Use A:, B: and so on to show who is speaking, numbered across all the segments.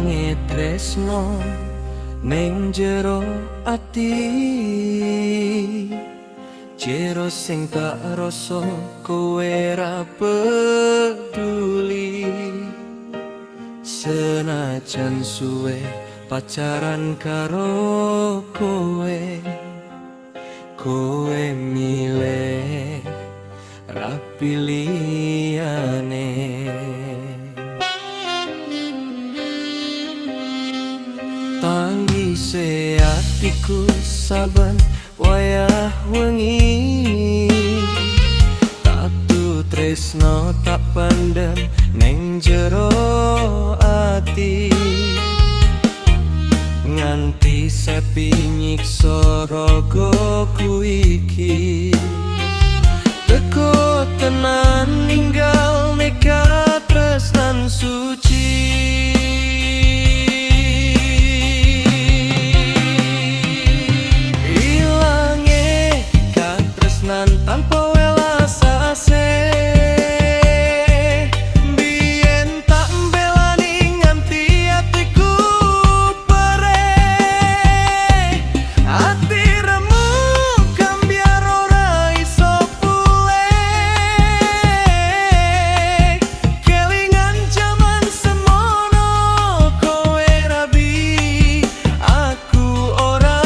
A: ilange tresno ning jero ati, jero sing tak rasa kowe ra peduli. Senajan suwe pacaran karo kowe, kowe milih rapi liyane. Tangise atiku saben wayah wengi, tatu tresno tak pandem neng jero ati, nganti sepi nyiksa ragaku iki. Teko tenan ninggal nekat tresnan suci. Tanpa welas asih, biyen tak mbelani nganti atiku perih. Ati remuk kambiar ora iso pulih, kelingan jaman semono kowe rabi, aku ora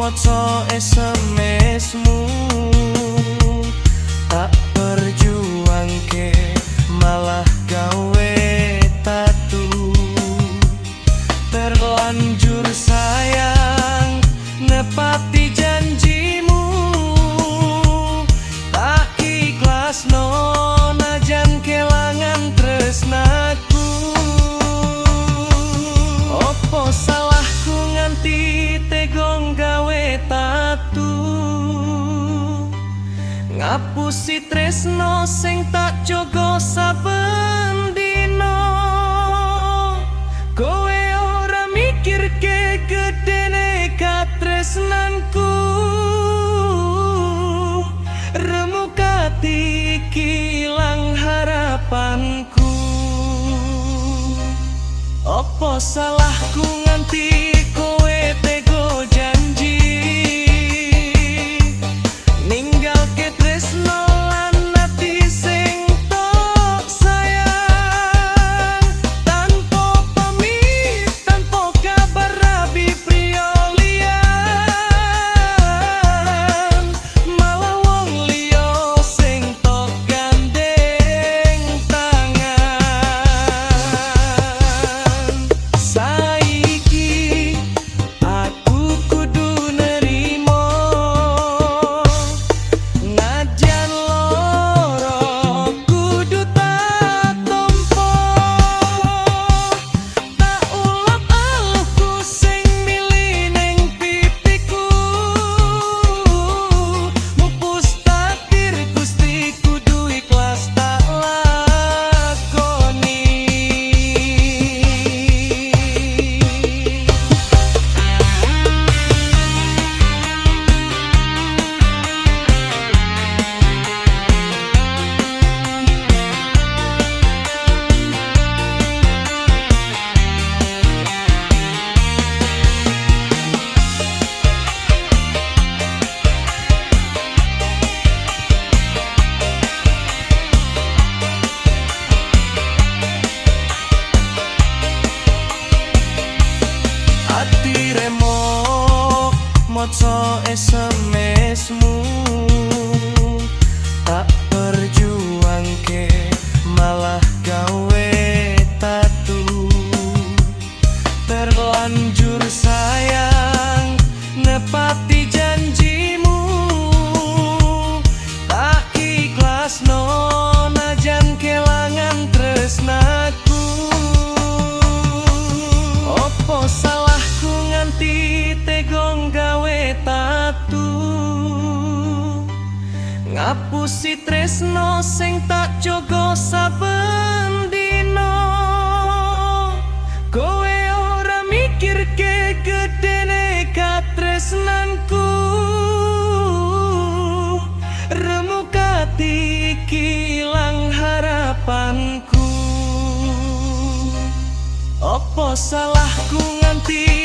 A: maca SMS-mu, tak perjuangke malah gawe tatu. Terlanjur sayang nepati janjimu, tak ikhlas no najan kelangan tresnaku. Opo salahku nganti tegong gawe tatu, ngapusi tresno sing tak jogo saben dino. Kowe ora mikirke gedene katresnanku, remuk ati kilang harapanku. Opo salahku nganti kowe tego janji, ninggal ke tresno lan ati sing tok sayang. Tanpa pamit, tanpa kabar rabi priyo liyan, malah wong liya sing tok gandeng tangan. Saiki ati remok moco SMS-mu, tak perjuangke malah gawe tatu. Terlanjur sayang nepati janjimu, tak ikhlas no najan kelangan tresnaku. Opo salahku nganti tegong gawe tatu, ngapusi tresno sing tak jogo saben dino. Kowe ora mikirke gedene katresnanku, remuk ati kilang harapanku. Opo salahku nganti